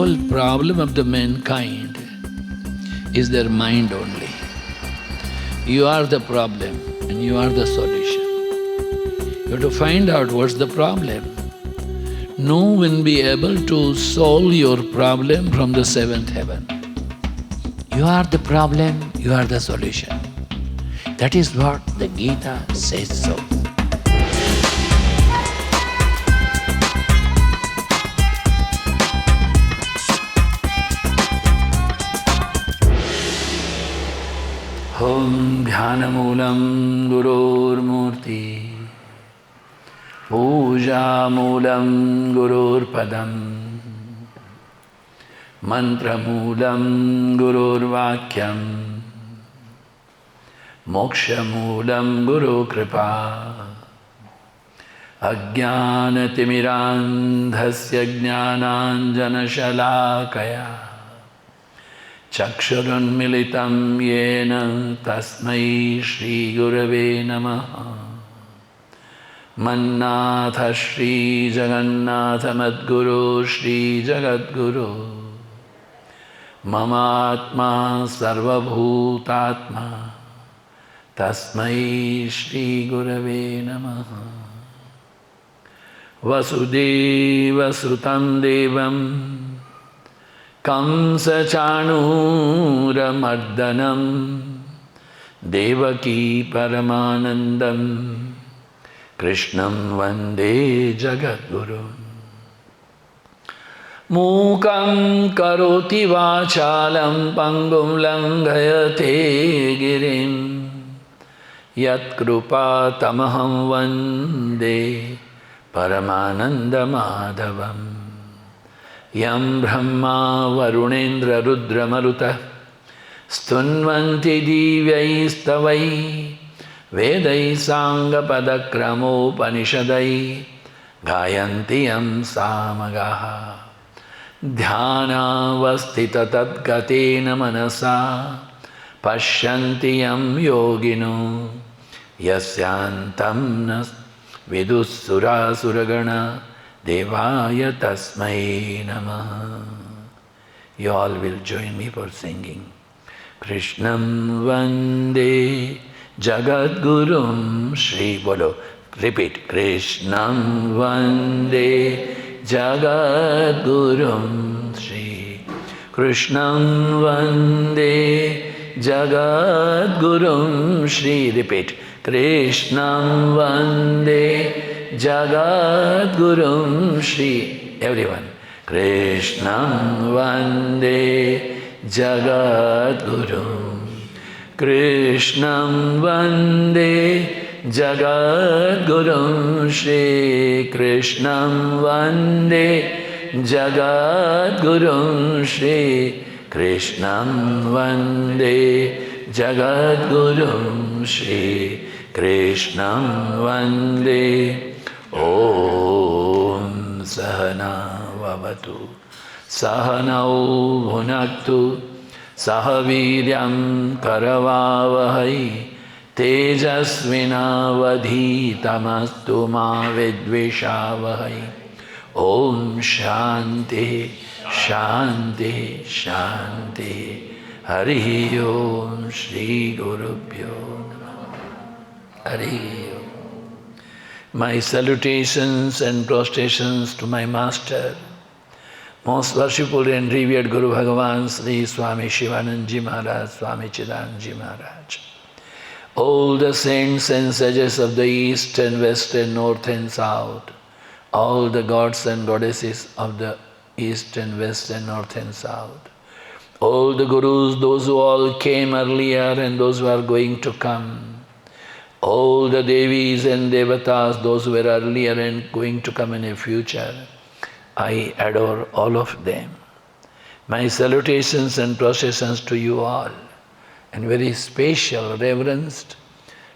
whole problem of the mankind is their mind only. You are the problem and you are the solution. You have to find out what's the problem. No one will be able to solve your problem from the seventh heaven. You are the problem, you are the solution. That is what the Gita says so. Om Dhanamulam Gururmurti Pujamulam Gururpadam Mantramulam Gururvakyam Mokshamulam Guru Kripa Ajnanatimmirandhasya Jnananjana Shalakaya Chakshurunmilitam yena tasmai Shri Gurave namaha Mannatha Shri Jagannatha Madguru Shri Jagadguru Mamatma Sarvabhutatma Tasmai Shri Gurave namaha Vasudeva Srutam Devam Kamsa Chanuramardanam Devaki Paramanandam Krishnam Vande Jagadguru Mukam Karoti Vachalam Pangum Langhayate Girim Yat Krupa Tamaham Vande Paramananda Madhavam Yam Brahma Varunendra Rudra Maruta Stunvanti Divyaistavai Vedai Sangha Padakramo Panishadai Gayantiyam Samagaha Dhyana Vastita Tadgatena Manasa Pashyantiyam Yogino Yasyantam Nas Vidussura Suragana Devaya Tasmai Namaha. You all will join me for singing. Krishnam Vande Jagadgurum Shri Bolo. Repeat. Krishnam Vande Jagadgurum Shri. Krishnam Vande Jagadgurum Shri. Repeat. Krishnam Vande Jagadgurum Shri. Everyone. Krishnam Vande Jagadgurum. Krishnam Vande Jagadgurum Shri. Krishnam Vande Jagadgurum Shri. Krishnam Vande Jagadgurum Shri. Krishnam Vande. Om Sahana Vavatu Sahanau Bhunaktu Sahaviryam Karavavahai Tejasvinavadhitamastu ma vidvishavahai. Om Shanti Shanti Shanti. Hari Om Shri Gurubhyo Namah. Hari Om. My salutations and prostrations to my master, most worshipful and revered Guru Bhagavan Sri Swami Shivanandaji Maharaj, Swami Chidanandaji Maharaj. All the saints and sages of the east and west and north and south, all the gods and goddesses of the east and west and north and south, all the gurus, those who all came earlier and those who are going to come, all the Devis and Devatas, those who were earlier and going to come in the future, I adore all of them. My salutations and processions to you all, and very special reverenced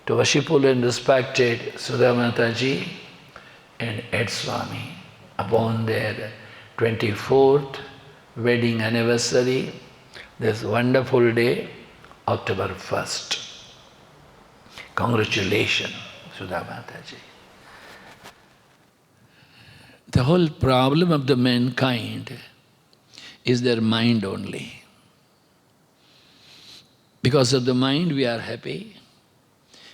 to worshipful and respected Sudha Mataji and Ed Swami upon their 24th wedding anniversary, this wonderful day, October 1st. Congratulations, Sudha Mataji. The whole problem of the mankind is their mind only. Because of the mind we are happy.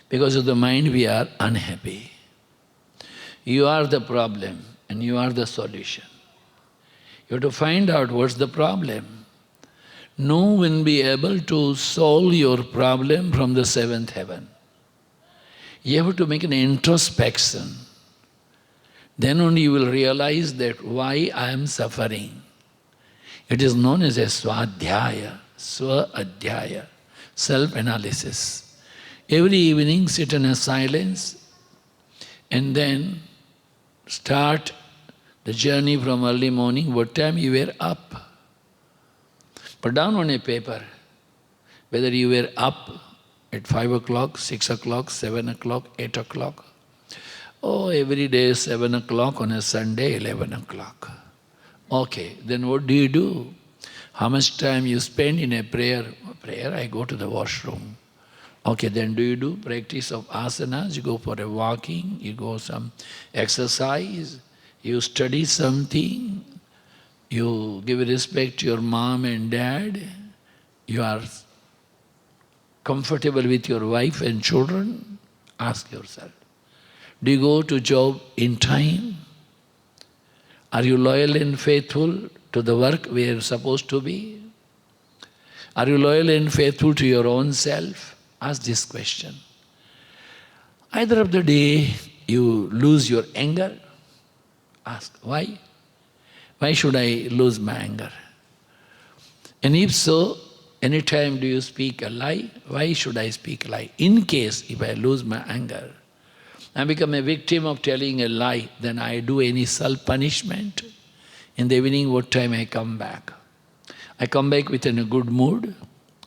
Because of the mind we are unhappy. You are the problem and you are the solution. You have to find out what's the problem. No one will be able to solve your problem from the seventh heaven. You have to make an introspection. Then only you will realize that why I am suffering. It is known as a swadhyaya, swa-adhyaya, self-analysis. Every evening sit in a silence and then start the journey from early morning, what time you were up. Put down on a paper whether you were up at 5 o'clock, 6 o'clock, 7 o'clock, 8 o'clock. Oh, every day 7 o'clock, on a Sunday 11 o'clock. Okay, then what do you do? How much time you spend in a prayer? Prayer, I go to the washroom. Okay, then do you do practice of asanas? You go for a walking, you go some exercise, you study something, you give respect to your mom and dad, you are comfortable with your wife and children? Ask yourself. Do you go to job in time? Are you loyal and faithful to the work where you're supposed to be? Are you loyal and faithful to your own self? Ask this question. Either of the day you lose your anger, ask, why? Why should I lose my anger? And if so, anytime do you speak a lie? Why should I speak a lie? In case if I lose my anger, I become a victim of telling a lie, then I do any self-punishment. In the evening, what time I come back? I come back with in a good mood,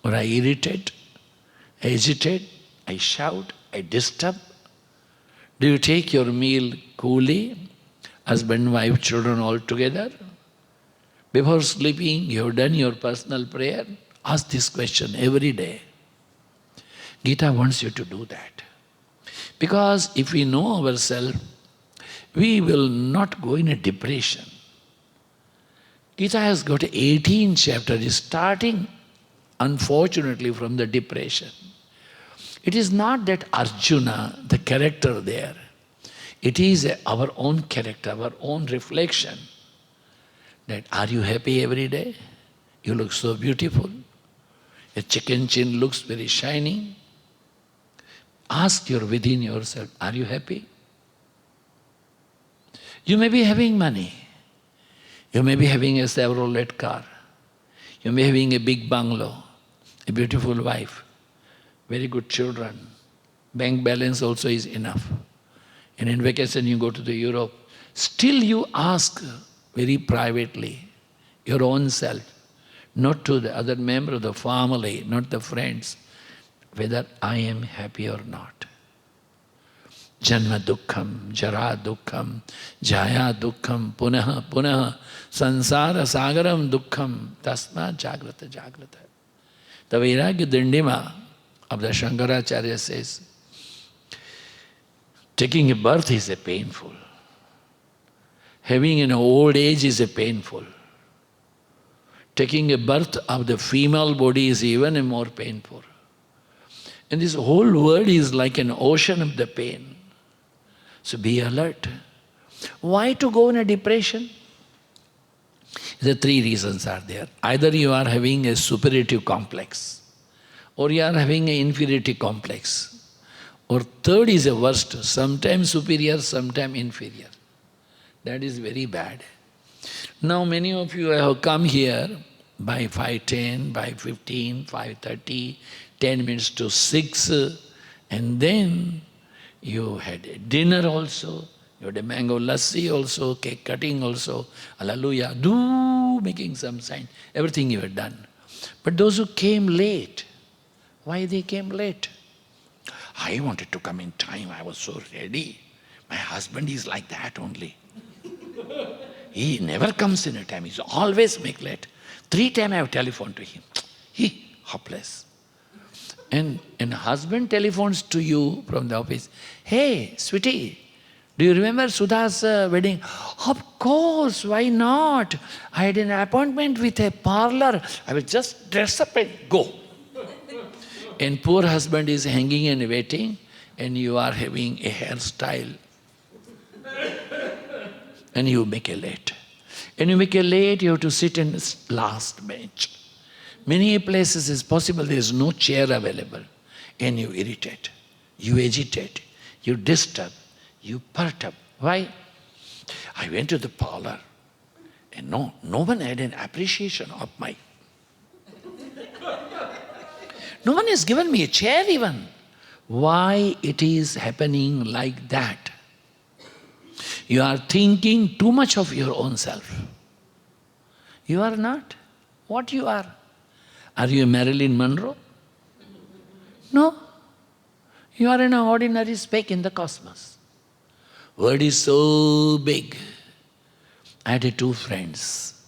or I irritate, I agitate, I shout, I disturb. Do you take your meal coolly, husband, wife, children all together? Before sleeping, you have done your personal prayer? Ask this question every day. Gita wants you to do that. Because if we know ourselves, we will not go in a depression. Gita has got 18 chapters, starting unfortunately from the depression. It is not that Arjuna, the character there, it is our own character, our own reflection. That are you happy every day? You look so beautiful. Your chicken chin looks very shining. Ask within yourself, are you happy? You may be having money. You may be having a Chevrolet car. You may be having a big bungalow, a beautiful wife, very good children. Bank balance also is enough. And in vacation you go to the Europe. Still you ask very privately, your own self, not to the other member of the family, not the friends, whether I am happy or not. Janma dukkham, jara dukkham, jaya dukkham, punaha punaha, sansara sagaram dukkham, tasma jagrata jagrata. The Vairagya Dindima of the Shankaracharya says, taking a birth is a painful. Having an old age is a painful. Taking a birth of the female body is even a more painful. And this whole world is like an ocean of the pain. So be alert. Why to go in a depression? The three reasons are there. Either you are having a superiority complex, or you are having an inferiority complex, or third is a worst, sometimes superior, sometimes inferior. That is very bad. Now many of you have come here by 5:10, by 15, 5:30, 10 minutes to 6, and then you had dinner also, you had a mango lassi also, cake cutting also, hallelujah, do making some sign, everything you had done. But those who came late, why they came late? I wanted to come in time, I was so ready. My husband is like that only. He never comes in a time, he's always make late. 3 times I have telephoned to him. He, hopeless. And husband telephones to you from the office, hey, sweetie, Do you remember Sudha's wedding? Of course, why not? I had an appointment with a parlor. I will just dress up and go. And poor husband is hanging and waiting, and you are having a hairstyle. And you make a late. And you make a late, you have to sit in last bench. Many places is possible, there is no chair available. And you irritate, you agitate, you disturb, you perturb. Why? I went to the parlor and no one had an appreciation of my... No one has given me a chair even. Why it is happening like that? You are thinking too much of your own self. You are not what you are. Are you a Marilyn Monroe? No. You are an ordinary speck in the cosmos. World is so big. I had two friends.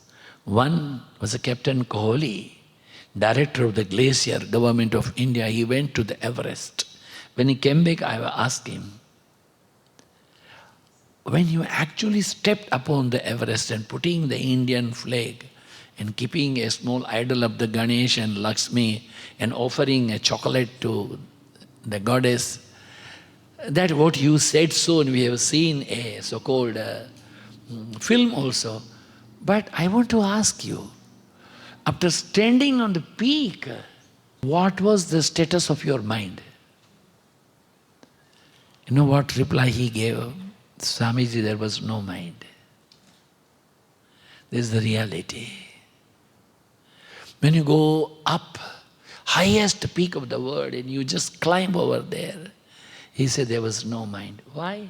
One was a Captain Kohli, director of the Glacier Government of India. He went to the Everest. When he came back, I asked him, when you actually stepped upon the Everest and putting the Indian flag and keeping a small idol of the Ganesh and Lakshmi and offering a chocolate to the goddess, that what you said so, and we have seen a so-called film also. But I want to ask you, after standing on the peak, what was the status of your mind? You know what reply he gave? Swamiji, there was no mind. This is the reality. When you go up, highest peak of the world, and you just climb over there, he said there was no mind. Why?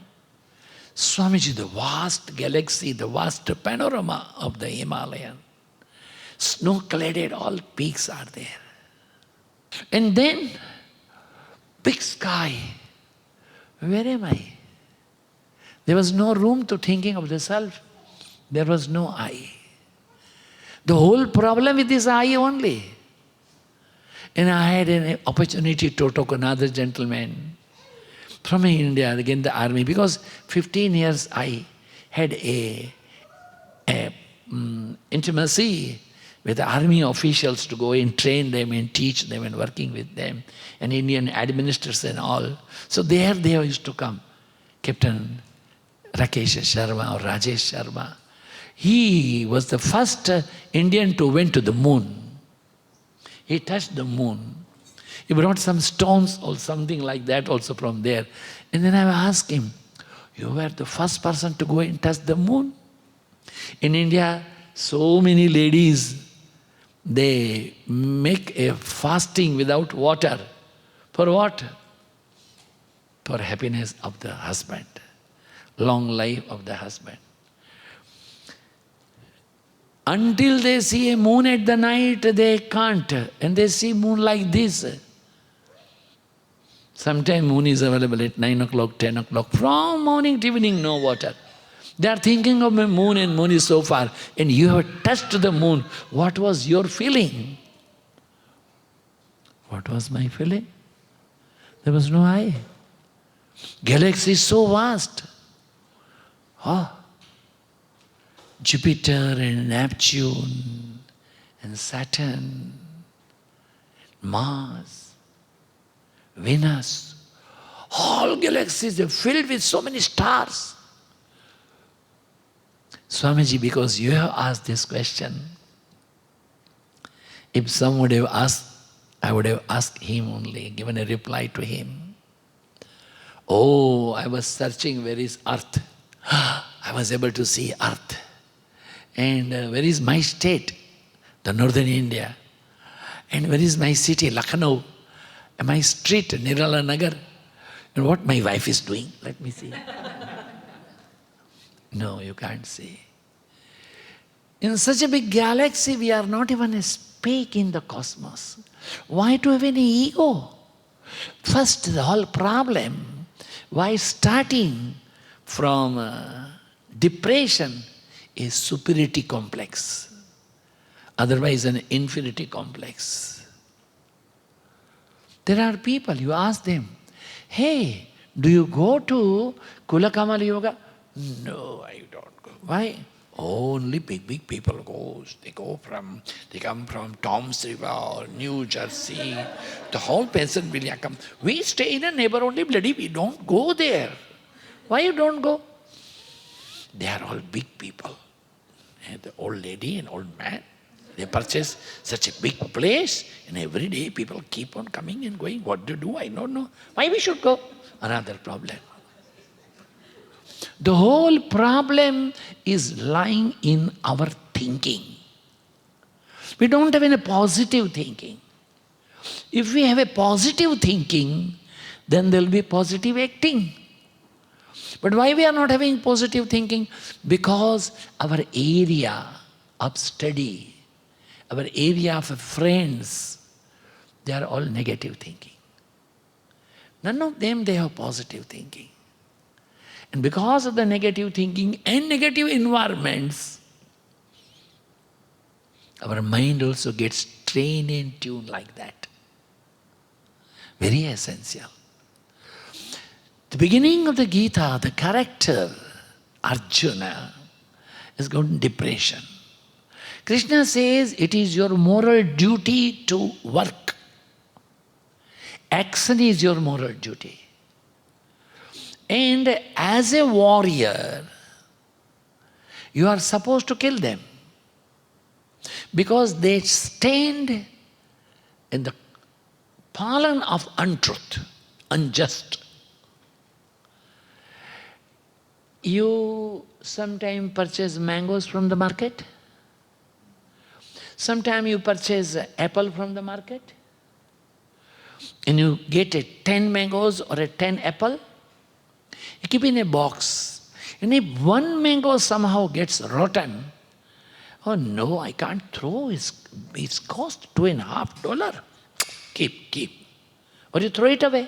Swamiji, the vast galaxy, the vast panorama of the Himalayan, snow-cladded, all peaks are there. And then, big sky. Where am I? There was no room to thinking of the self. There was no I. The whole problem with this I only. And I had an opportunity to talk to another gentleman from India, again the army, because 15 years I had a intimacy with the army officials to go and train them and teach them and working with them, and Indian administrators and all. So there they used to come. Captain Rakesh Sharma or Rajesh Sharma. He was the first Indian to went to the moon. He touched the moon. He brought some stones or something like that also from there. And then I asked him, you were the first person to go and touch the moon? In India, so many ladies, they make a fasting without water. For what? For happiness of the husband. Long life of the husband. Until they see a moon at the night, they can't. And they see moon like this. Sometimes moon is available at 9 o'clock, 10 o'clock. From morning to evening, no water. They are thinking of a moon and moon is so far. And you have touched the moon. What was your feeling? What was my feeling? There was no I. Galaxy is so vast. Oh. Jupiter and Neptune and Saturn, Mars, Venus, all galaxies are filled with so many stars. Swamiji, because you have asked this question, if someone would have asked, I would have asked him only, given a reply to him. Oh, I was searching where is earth. I was able to see earth. And where is my state? The northern India. And where is my city? Lucknow. And my street, Nirala Nagar. And what my wife is doing? Let me see. No, you can't see. In such a big galaxy, we are not even a speck in the cosmos. Why to have any ego? First, the whole problem, why starting from depression, is superiority complex, otherwise an infinity complex. There are people, you ask them, hey, Do you go to Kulakamal Yoga? No, I don't go. Why? Only big people goes. They come from Toms River or New Jersey. The whole peasant will come. We stay in a neighbor only, bloody, we don't go there. Why you don't go? They are all big people. And the old lady and old man, they purchase such a big place, and every day people keep on coming and going. What to do? I don't know. Why we should go? Another problem. The whole problem is lying in our thinking. We don't have any positive thinking. If we have a positive thinking, then there will be positive acting. But why we are not having positive thinking? Because our area of study, our area of friends, they are all negative thinking. None of them, they have positive thinking. And because of the negative thinking and negative environments, our mind also gets trained and tuned like that. Very essential. The beginning of the Gita, the character Arjuna is going to depression. Krishna says it is your moral duty to work. Action is your moral duty. And as a warrior, you are supposed to kill them. Because they stand in the palan of untruth, unjust. You sometimes purchase mangoes from the market. Sometimes you purchase apple from the market. And you get a 10 mangoes or a 10 apple. You keep in a box. And if one mango somehow gets rotten, oh no, I can't throw. It's cost $2.50. Keep. Or you throw it away.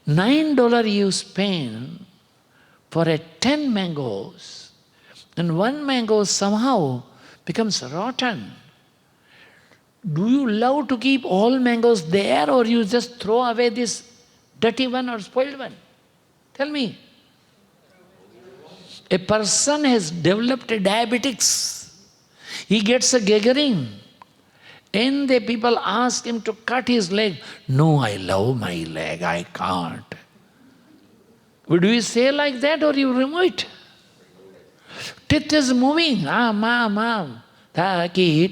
$9 you spend for a 10 mangoes, and one mango somehow becomes rotten. Do you love to keep all mangoes there, or you just throw away this dirty one or spoiled one? Tell me. A person has developed a diabetics. He gets a gangrene. And the people ask him to cut his leg. No, I love my leg, I can't. Would you say like that, or you remove it? Teeth is moving. Mom. You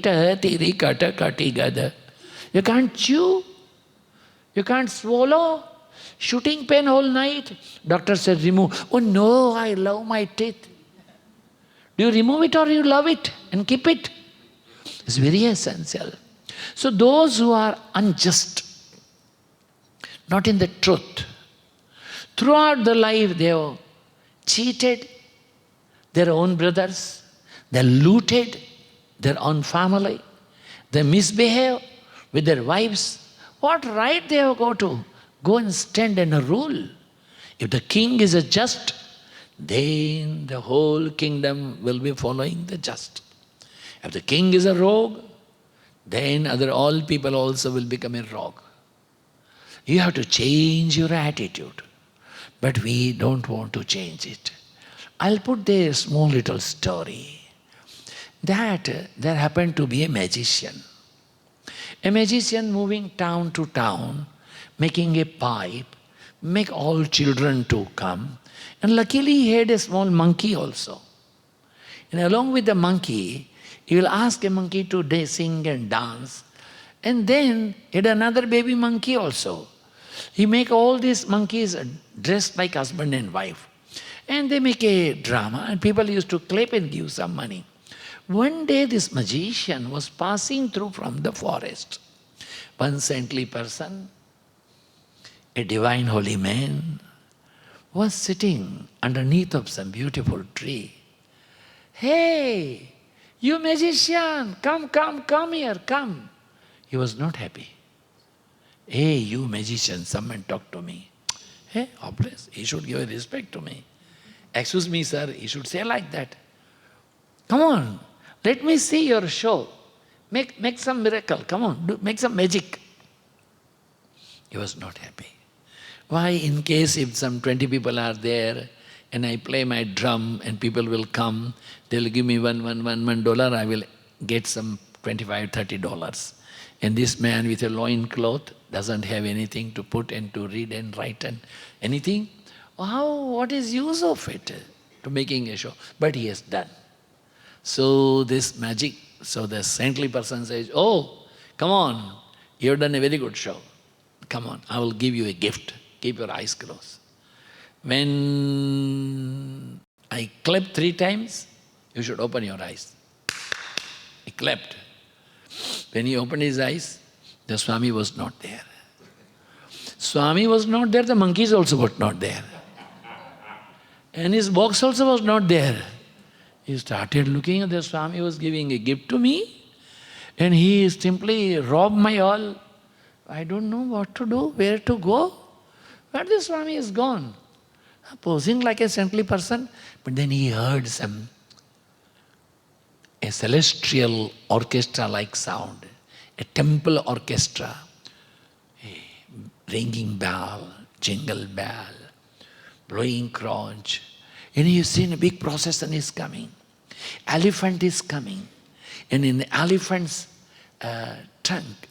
can't chew. You can't swallow. Shooting pain all night. Doctor said remove. Oh no, I love my teeth. Do you remove it or you love it and keep it? It's very essential. So those who are unjust, not in the truth, throughout the life they have cheated their own brothers, they looted their own family, they misbehave with their wives. What right they have got to go and stand and rule? If the king is a just, then the whole kingdom will be following the just. If the king is a rogue, then all people also will become a rogue. You have to change your attitude. But we don't want to change it. I'll put there a small little story. That there happened to be a magician. A magician moving town to town, making a pipe, make all children to come. And luckily he had a small monkey also. And along with the monkey, he will ask a monkey to sing and dance. And then he had another baby monkey also. He make all these monkeys dressed like husband and wife. And they make a drama, and people used to clap and give some money. One day this magician was passing through from the forest. One saintly person, a divine holy man, was sitting underneath of some beautiful tree. Hey, you magician, come here, come. He was not happy. Hey, you magician, someone talk to me. Hey, obvious, he should give respect to me. Excuse me, sir, he should say like that. Come on, let me see your show. Make some miracle, come on, make some magic. He was not happy. Why, in case if some 20 people are there and I play my drum and people will come, they'll give me $1, I will get some $25, $30. And this man with a loin cloth doesn't have anything to put and to read and write and anything. What is use of it to making a show? But he has done. So this magic, so the saintly person says, oh, come on, you've done a very good show. Come on, I will give you a gift. Keep your eyes closed. When I clap 3 times, you should open your eyes. He clapped. When he opened his eyes, the Swami was not there. Swami was not there, the monkeys also were not there. And his box also was not there. He started looking at the Swami was giving a gift to me, and he simply robbed my all. I don't know what to do, where to go. But the Swami is gone, posing like a saintly person. But then he heard a celestial orchestra-like sound, a temple orchestra, a ringing bell, jingle bell, blowing conch. And he's seen a big procession is coming. Elephant is coming. And in the elephant's trunk,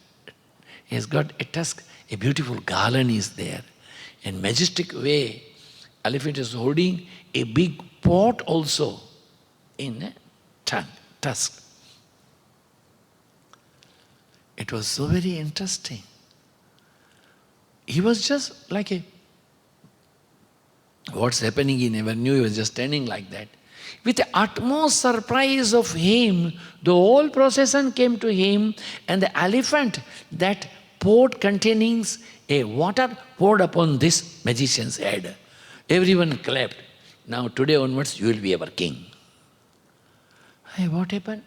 he's got a tusk, a beautiful garland is there. In majestic way, elephant is holding a big pot also in a tusk. It was so very interesting. He was just like what's happening he never knew, he was just standing like that. With the utmost surprise of him, the whole procession came to him, and the elephant, that pot containing a water poured upon this magician's head. Everyone clapped. Now today onwards you will be our king. Hey, what happened?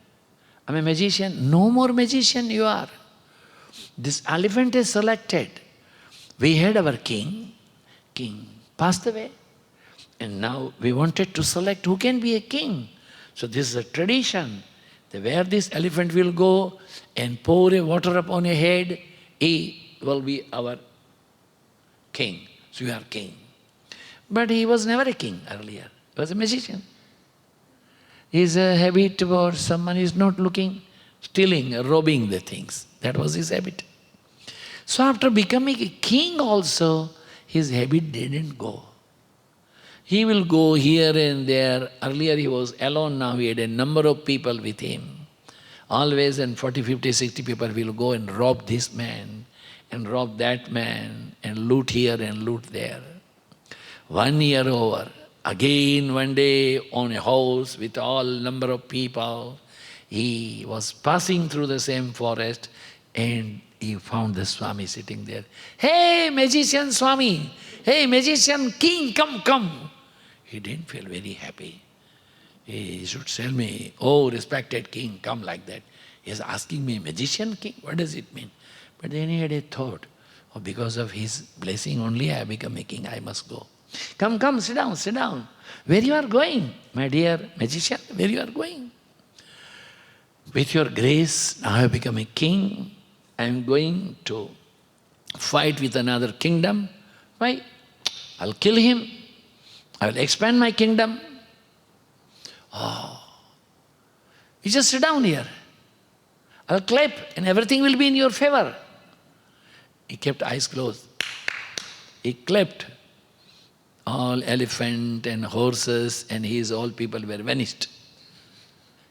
I'm a magician. No more magician you are. This elephant is selected. We had our king. King passed away. And now we wanted to select who can be a king. So this is a tradition. Where this elephant will go and pour a water upon a head, he will be our king. So you are king. But he was never a king earlier. He was a magician. His habit was someone is not looking, stealing, robbing the things. That was his habit. So after becoming a king also, his habit didn't go. He will go here and there. Earlier he was alone, now he had a number of people with him. Always, and 40, 50, 60 people will go and rob this man and rob that man and loot here and loot there. 1 year over, again one day on a horse with all number of people, he was passing through the same forest and he found the Swami sitting there. Hey, magician Swami! Hey, magician king, come, come! He didn't feel very happy. He should tell me, oh, respected king, come like that. He is asking me, magician king, what does it mean? But then he had a thought, oh, because of his blessing only I have become a king, I must go. Come, come, sit down, sit down. Where you are going, my dear magician, where you are going? With your grace, now I have become a king. I am going to fight with another kingdom. Why? I'll kill him. I will expand my kingdom. Oh, you just sit down here. I'll clap and everything will be in your favor. He kept eyes closed. He clapped. All elephant and horses and all people were vanished.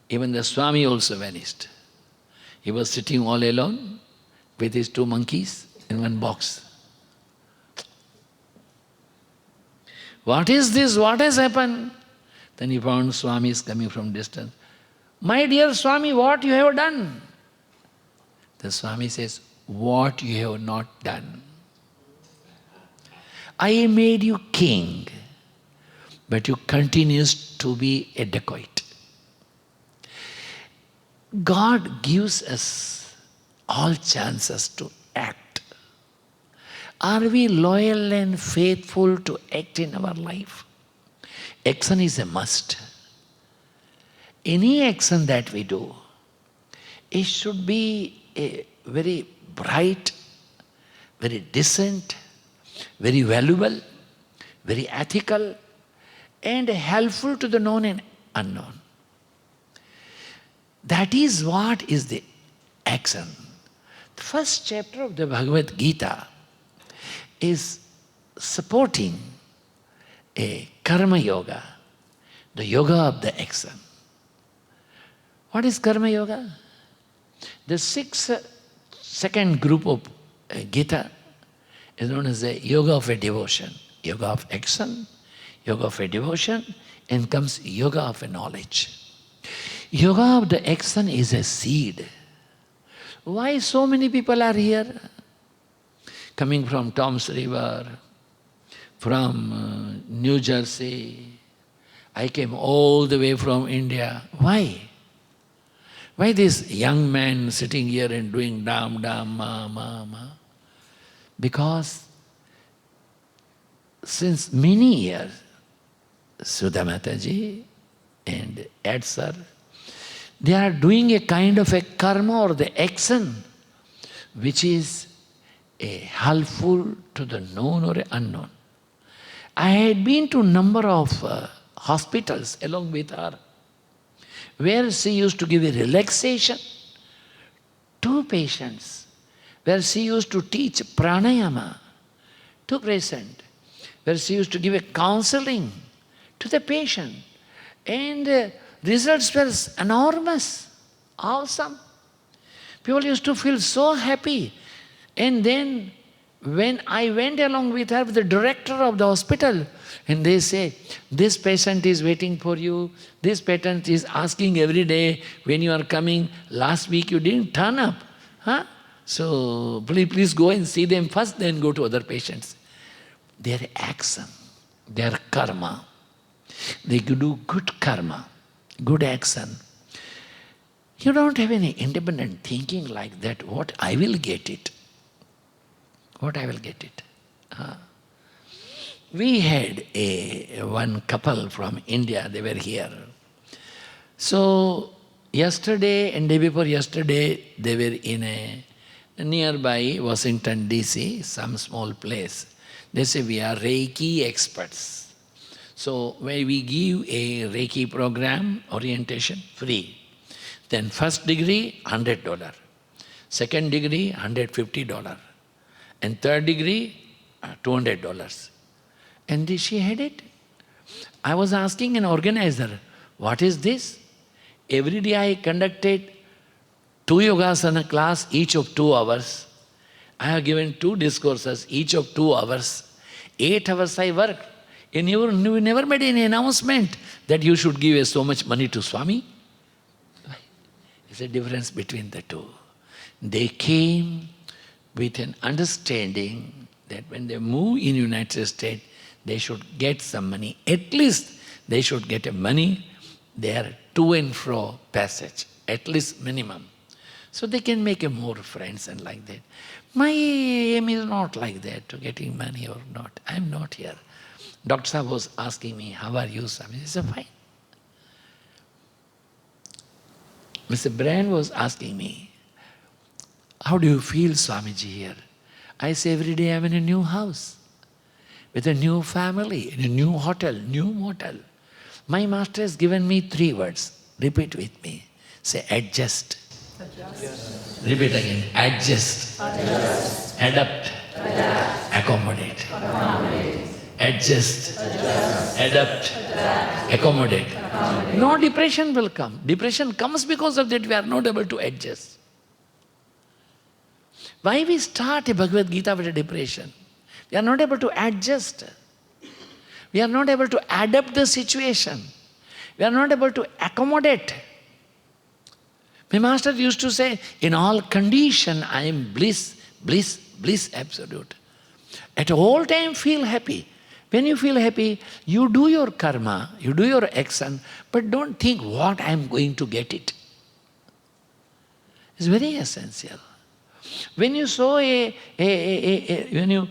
Even the Swami also vanished. He was sitting all alone with his 2 monkeys in one box. What is this? What has happened? Then he found Swami is coming from distance. My dear Swami, what you have done? The Swami says, what you have not done. I made you king, but you continues to be a dacoit. God gives us all chances to act. Are we loyal and faithful to act in our life? Action is a must. Any action that we do, it should be a very bright, very decent, very valuable, very ethical, and helpful to the known and unknown. That is what is the action. The first chapter of the Bhagavad Gita is supporting a karma yoga, the yoga of the action. What is karma yoga? The second group of Gita is known as the yoga of a devotion. Yoga of action, yoga of a devotion, and comes yoga of a knowledge. Yoga of the action is a seed. Why so many people are here? Coming from Toms River, from New Jersey. I came all the way from India. Why? Why this young man sitting here and doing dam, dam, ma, ma, ma? Because since many years, Sudha Mataji and Ed Sir, they are doing a kind of a karma or the action which is helpful to the known or unknown. I had been to a number of hospitals along with her, where she used to give a relaxation to patients, where she used to teach pranayama to patient, where she used to give a counseling to the patient. And results were enormous, awesome. People used to feel so happy. And then when I went along with her, with the director of the hospital, and they say, this patient is waiting for you, this patient is asking every day when you are coming, last week you didn't turn up. Huh? So please go and see them first, then go to other patients. Their action, their karma, they do good karma, good action. You don't have any independent thinking like that, what I will get it. What I will get it. We had one couple from India, they were here. So yesterday and day before yesterday, they were in a nearby Washington DC, some small place. They say we are Reiki experts. So where we give a Reiki program, orientation, free. Then first degree, $100. Second degree, $150. And third degree, $200. And she had it. I was asking an organizer, what is this? Every day I conducted 2 yogasana class, each of 2 hours. I have given 2 discourses, each of 2 hours. 8 hours I worked. And you never made any announcement that you should give so much money to Swami. There's a difference between the two. They came with an understanding that when they move in United States, they should get some money. At least they should get a money, their to and fro passage, at least minimum. So they can make a more friends and like that. My aim is not like that, to getting money or not. I'm not here. Dr. Sahab was asking me, how are you, Swami? I said, fine. Mr. Brand was asking me, how do you feel, Swamiji, here? I say, every day I'm in a new house, with a new family, in a new hotel, new motel. My master has given me 3 words. Repeat with me. Say, adjust. Adjust. Repeat again. Adjust. Adjust. Adapt. Adapt. Accommodate. Accommodate. Adjust. Adjust. Adapt. Adapt. Accommodate. Accommodate. No depression will come. Depression comes because of that we are not able to adjust. Why we start a Bhagavad Gita with a depression? We are not able to adjust. We are not able to adapt the situation. We are not able to accommodate. My master used to say, in all condition I am bliss, bliss, bliss absolute. At all time feel happy. When you feel happy, you do your karma, you do your action, but don't think what I am going to get it. It's very essential. When you sow when you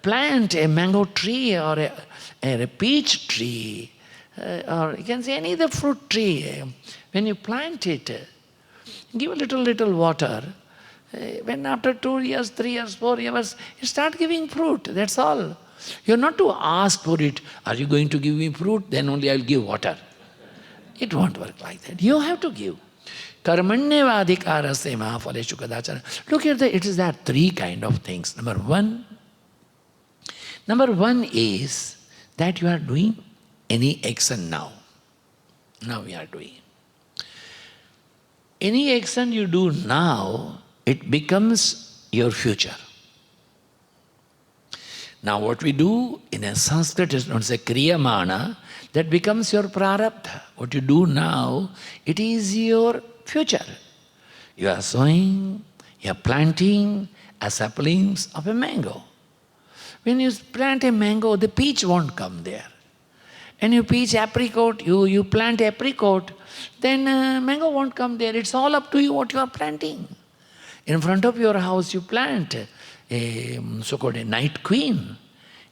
plant a mango tree or a peach tree, or you can say any other fruit tree, when you plant it, give a little water, When after 2 years, 3 years, 4 years, it start giving fruit, that's all. You're not to ask for it, are you going to give me fruit? Then only I'll give water. It won't work like that. You have to give. Karmanyavadhikarasya mahaphaleshu kadachana. Look at it is that three kind of things. Number one is that you are doing any action now. Now we are doing. Any action you do now, it becomes your future. Now what we do in a Sanskrit is not say kriyamana, that becomes your prarabdha. What you do now, it is your future. You are sowing, you are planting a saplings of a mango. When you plant a mango, the peach won't come there. And you peach apricot, you plant apricot, then mango won't come there. It's all up to you what you are planting. In front of your house you plant a so-called a night queen.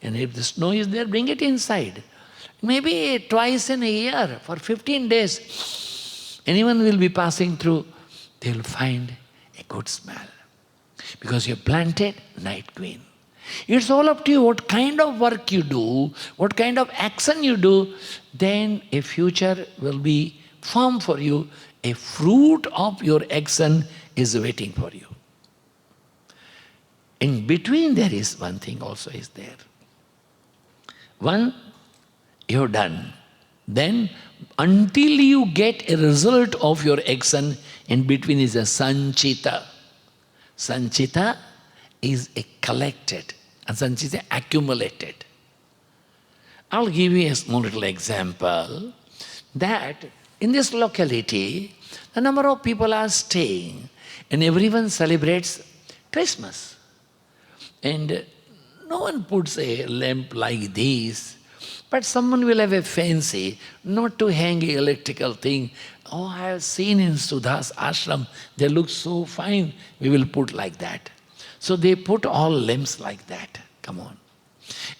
And if the snow is there, bring it inside. Maybe twice in a year, for 15 days, anyone will be passing through, they will find a good smell. Because you planted night queen. It's all up to you what kind of work you do, what kind of action you do, then a future will be formed for you. A fruit of your action is waiting for you. In between there is one thing also is there. One, you're done. Then until you get a result of your action, in between is a sanchita. Sanchita is a collected, and sanchita accumulated. I'll give you a small little example that in this locality, a number of people are staying and everyone celebrates Christmas. And no one puts a lamp like this, but someone will have a fancy not to hang an electrical thing. Oh, I have seen in Sudha's ashram, they look so fine, we will put like that. So they put all lamps like that, come on.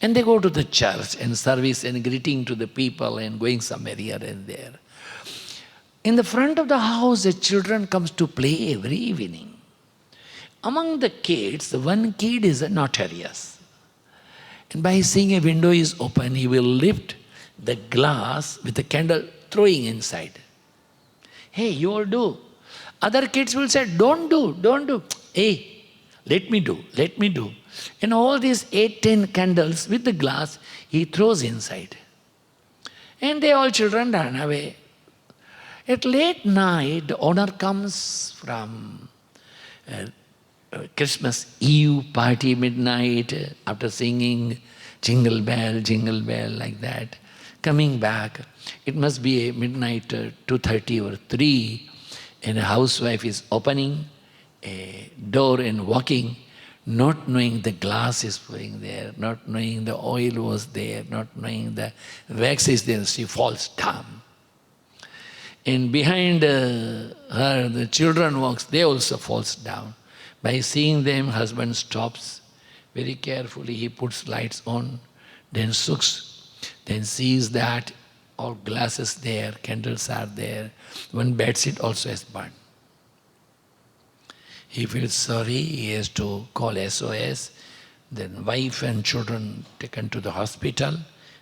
And they go to the church and service and greeting to the people and going somewhere here and there. In the front of the house, the children comes to play every evening. Among the kids, one kid is a notorious. And by seeing a window is open, he will lift the glass with a candle, throwing inside. Hey, you all do. Other kids will say, don't do, don't do. Hey, let me do, let me do. And all these 8-10 candles with the glass, he throws inside. And they all children run away. At late night, the owner comes from Christmas Eve party midnight, after singing jingle bell, like that, coming back. It must be a midnight 2:30 or 3, and a housewife is opening a door and walking, not knowing the glass is flowing there, not knowing the oil was there, not knowing the wax is there. She falls down. And behind her, the children walks, they also falls down. By seeing them, husband stops. Very carefully he puts lights on, then looks, then sees that all glasses there, candles are there, one bedsheet also has burned. He feels sorry, he has to call SOS. Then wife and children taken to the hospital.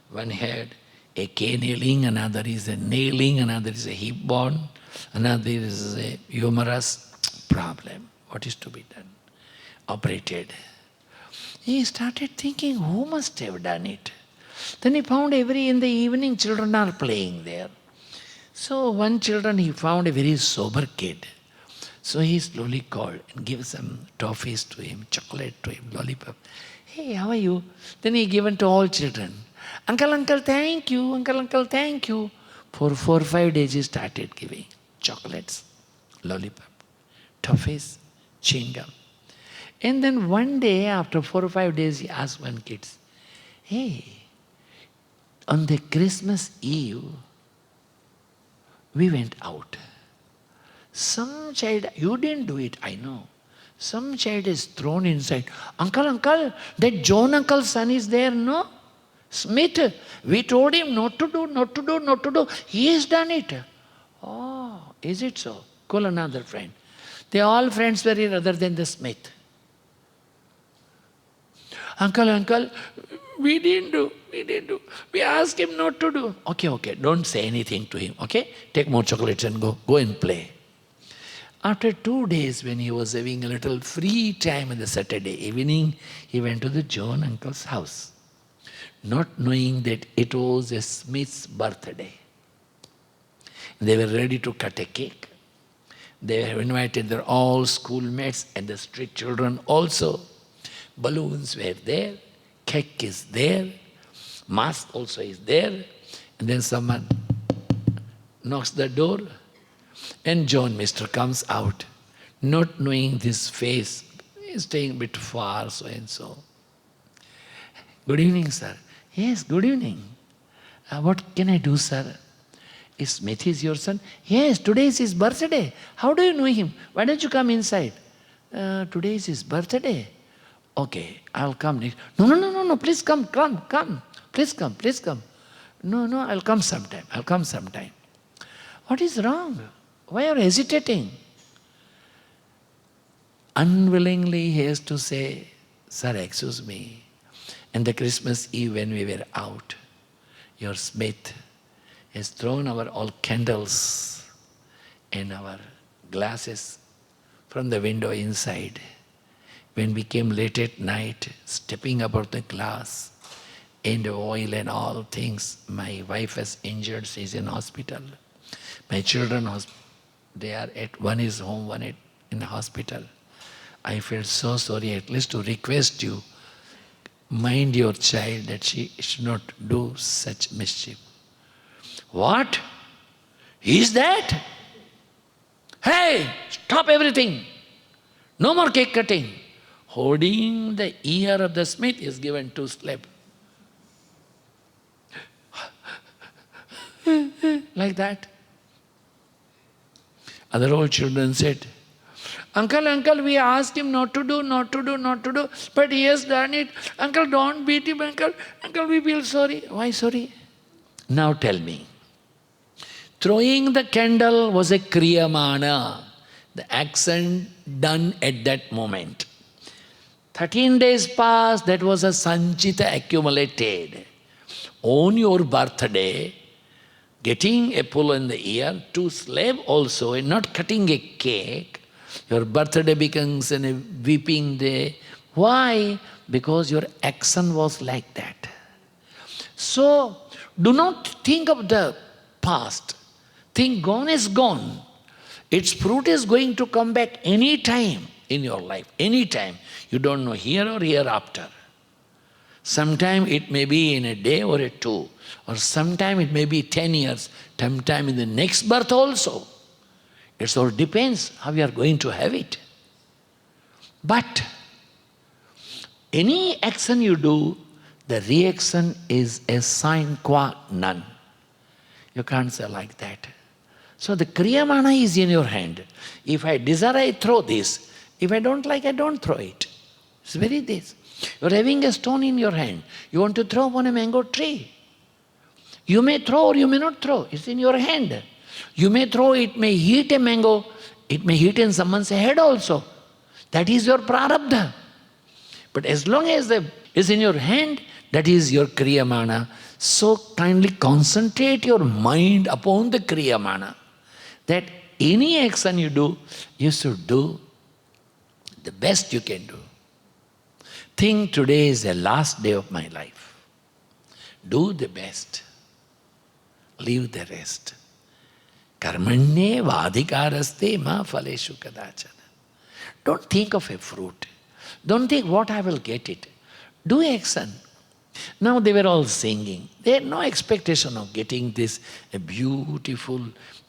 One had a K nailing, another is a nailing, another is a hip bone, another is a humerus problem. What is to be done? Operated. He started thinking, who must have done it? Then he found in the evening children are playing there. So one children he found a very sober kid. So he slowly called and gave some toffees to him, chocolate to him, lollipop. Hey, how are you? Then he given to all children. Uncle, uncle, thank you. Uncle, uncle, thank you. For 4 or 5 days he started giving chocolates, lollipop, toffees, chewing gum. And then one day, after 4 or 5 days, he asked one kid, hey, on the Christmas Eve, we went out. Some child, you didn't do it, I know. Some child is thrown inside. Uncle, uncle, that John uncle's son is there, no? Smith, we told him not to do, not to do, not to do. He has done it. Oh, is it so? Call another friend. They all friends were here other than the Smith. Uncle, we didn't do. We asked him not to do. Okay, don't say anything to him, okay? Take more chocolates and go and play. After 2 days, when he was having a little free time on the Saturday evening, he went to the John uncle's house, not knowing that it was a Smith's birthday. They were ready to cut a cake. They have invited their all schoolmates and the street children also. Balloons were there, cake is there, mask also is there. And then someone knocks the door and John Mister comes out, not knowing this face. He's staying a bit far, so and so. Good evening, sir. Yes, good evening. What can I do, sir? Is Smith is your son? Yes, today is his birthday. How do you know him? Why don't you come inside? Today is his birthday. Okay, I'll come next. No, please come. Please come. No, I'll come sometime. What is wrong? Why are you hesitating? Unwillingly he has to say, sir, excuse me. And the Christmas Eve when we were out, your Smith has thrown our all candles and our glasses from the window inside. When we came late at night, stepping about the glass and oil and all things, my wife is injured, she's in hospital. My children, one is home, one in hospital. I felt so sorry, at least to request you, mind your child that she should not do such mischief. What? Is that? Hey, stop everything. No more cake cutting. Holding the ear of the Smith is given 2 slaps. Like that. Other old children said, Uncle, we asked him not to do, but he has done it. Uncle, don't beat him, Uncle, we feel sorry. Why sorry? Now tell me. Throwing the candle was a kriyamana, the action done at that moment. 13 days passed, that was a sanchita accumulated. On your birthday, getting a pull in the ear, 2 slave also, and not cutting a cake, your birthday becomes a weeping day. Why? Because your action was like that. So, do not think of the past. Think gone is gone. Its fruit is going to come back any time in your life, any time. You don't know here or hereafter. Sometime it may be in a day or a 2, or sometime it may be 10 years, sometime in the next birth also. It all depends how you are going to have it. But any action you do, the reaction is a sine qua non. You can't say like that. So the kriyamana is in your hand. If I desire, I throw this. If I don't like, I don't throw it. It's very this. You're having a stone in your hand. You want to throw upon a mango tree. You may throw or you may not throw. It's in your hand. You may throw, it may hit a mango. It may hit in someone's head also. That is your prarabdha. But as long as it's in your hand, that is your kriyamana. So kindly concentrate your mind upon the kriyamana. That any action you do, you should do the best you can do. Think today is the last day of my life. Do the best. Leave the rest. Karmanye vadhikaraste ma phaleshu kadachana. Don't think of a fruit. Don't think what I will get it. Do action. Now they were all singing. They had no expectation of getting this beautiful,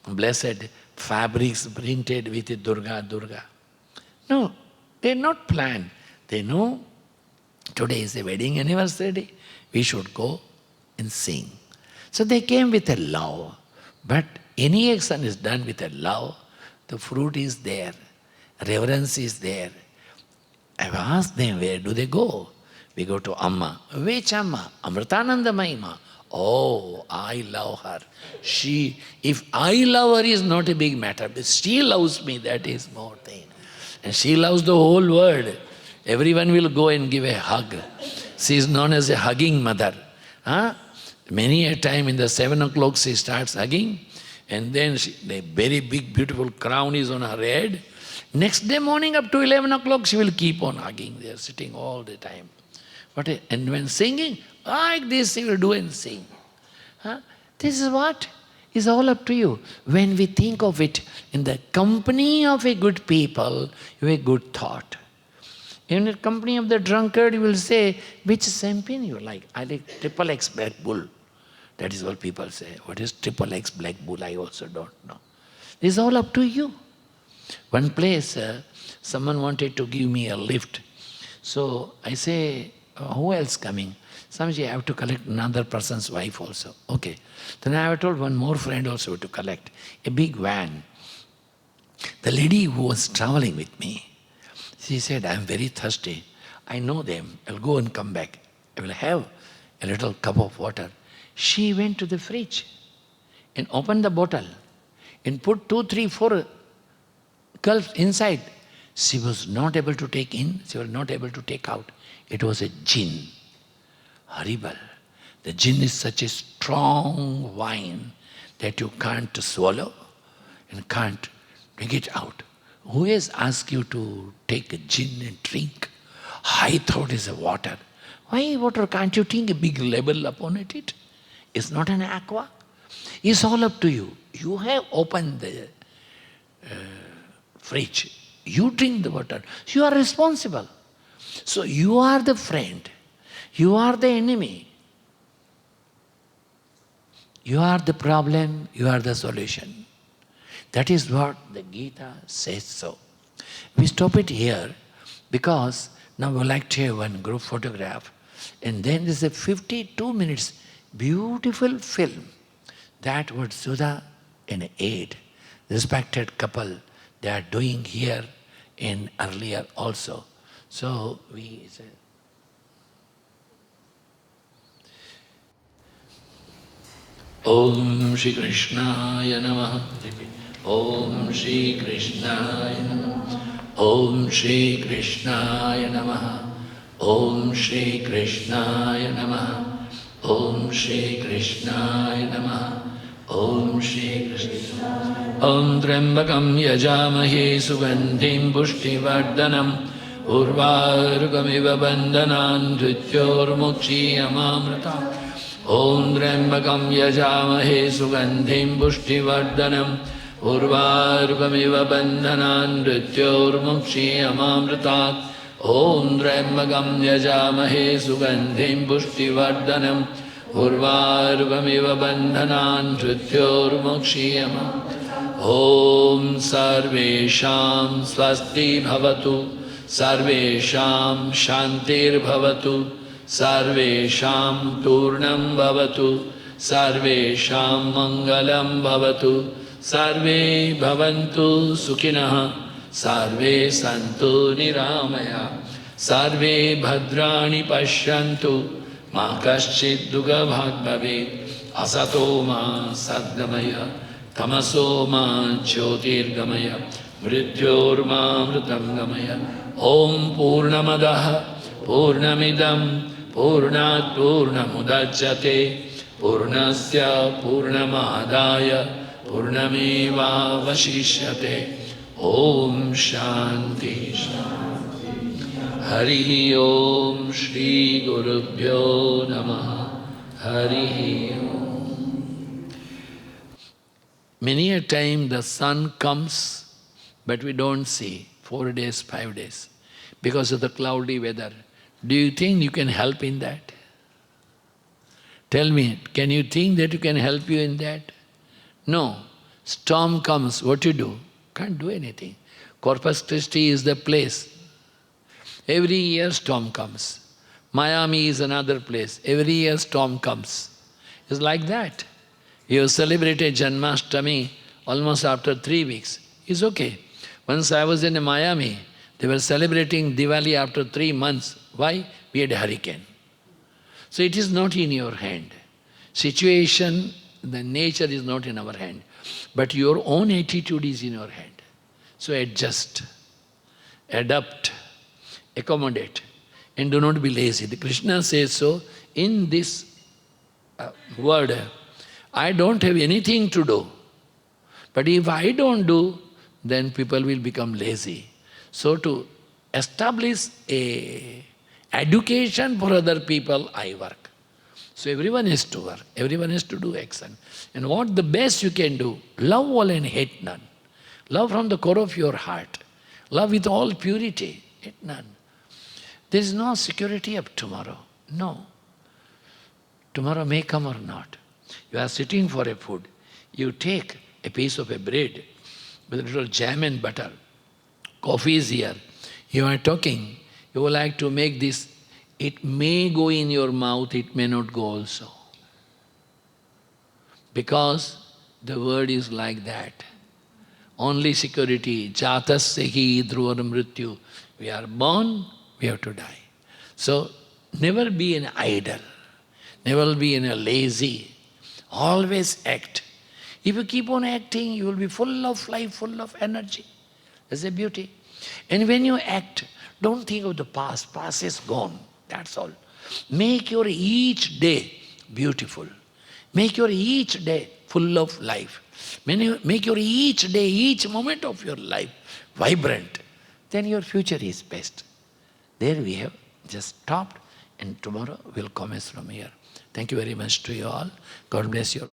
blessed fabrics printed with Durga. No, they had not planned. They know today is a wedding anniversary. We should go and sing. So they came with a love. But any action is done with a love. The fruit is there. Reverence is there. I've asked them, where do they go? We go to Amma. Which Amma? Amritananda Mahima. Oh, I love her. If I love her is not a big matter, but she loves me, that is more thing. And she loves the whole world. Everyone will go and give a hug. She is known as a hugging mother. Huh? Many a time in the 7 o'clock she starts hugging, and then the very big beautiful crown is on her head. Next day morning up to 11 o'clock she will keep on hugging. They are sitting all the time. And when singing, like this she will do and sing. Huh? This is what is all up to you. When we think of it in the company of a good people, you have a good thought. In the company of the drunkard, you will say, which champagne you like? I like XXX Black Bull. That is what people say. What is XXX Black Bull? I also don't know. This is all up to you. One place, someone wanted to give me a lift. So I say, who else coming? Swamiji, I have to collect another person's wife also. Okay. Then I have told one more friend also to collect a big van. The lady who was traveling with me, she said, I am very thirsty. I know them. I'll go and come back. I will have a little cup of water. She went to the fridge and opened the bottle and put 2, 3, 4 gulps inside. She was not able to take in. She was not able to take out. It was a gin. Horrible. The gin is such a strong wine that you can't swallow and can't drink it out. Who has asked you to take a gin and drink? I thought it's a water. Why water? Can't you think a big label upon it? It's not an aqua. It's all up to you. You have opened the fridge. You drink the water. You are responsible. So you are the friend. You are the enemy. You are the problem. You are the solution. That is what the Gita says so. We stop it here because now we like to have one group photograph, and then there's a 52 minutes beautiful film that what Sudha and Aid, respected couple, they are doing here and earlier also. So we say, Om Shri Krishnaya Namaha. Om Shri Krishnaya Namaha. Om Shri Krishnaya Namaha. Om Shri Krishnaya Namaha. Om Shri Krishnaya Namaha. Om Shri Krishnaya. Om Trambakam Yajamahe Sugandhim Pushtivardhanam Urvarugamiva Bandhanan Dhrityormukshiyamamrita. Om Trambakam Yajamahe Sugandhim Pushtivardhanam Urvarugamiva Bandhanan Dhrityormukshiyamamrita. Om Trambakam Yajamahe Sugandhim Pushtivardhanam Urvarugamiva Bandhanan Dhrityormukshiyamamrita. Om Sarvesham Swasti Bhavatu Sarvesham Shantir Bhavatu Sarvesham Turnam Bhavatu Sarvesham Mangalam Bhavatu Sarve Bhavantu Sukhinah Sarve Santu Niramaya Sarve Bhadrani Pashyantu Ma Kaschid Duga Bhagvavet Asato Ma Sadgamaya Tamaso Ma Jyotirgamaya Mrityorma Mritangamaya Om Purnamadaha Purnamidam Purnat Purnamudachyate Purnasya Purnamadaya Purnameva Vashishyate. Om Shanti Shanti. Hari Om Shri Gurubhyo Namaha. Hari Om. Many a time the sun comes, but we don't see. 4 days, 5 days, because of the cloudy weather. Do you think you can help in that? Tell me, can you think that you can help you in that? No. Storm comes, what you do? Can't do anything. Corpus Christi is the place. Every year storm comes. Miami is another place. Every year storm comes. It's like that. You celebrated Janmashtami almost after 3 weeks. It's okay. Once I was in Miami, they were celebrating Diwali after 3 months. Why? We had a hurricane. So it is not in your hand. Situation, the nature is not in our hand. But your own attitude is in your hand. So adjust. adapt, accommodate, and do not be lazy. The Krishna says so in this word, I don't have anything to do. But if I don't do, then people will become lazy. So to establish a education for other people, I work. So everyone has to work. Everyone has to do action. And what the best you can do, love all and hate none. Love from the core of your heart. Love with all purity, hate none. There is no security of tomorrow. No. Tomorrow may come or not. You are sitting for a food. You take a piece of a bread with a little jam and butter. Coffee is here. You are talking. You would like to make this. It may go in your mouth, it may not go also. Because the word is like that. Only security. Jatasya hi dhruvar mrityu. We are born, we have to die. So never be an idle. Never be in a lazy. Always act. If you keep on acting, you will be full of life, full of energy. That's the beauty. And when you act, don't think of the past. Past is gone. That's all. Make your each day beautiful. Make your each day full of life. When you make your each day, each moment of your life vibrant, then your future is best. There we have just stopped, and tomorrow we'll commence from here. Thank you very much to you all. God bless you.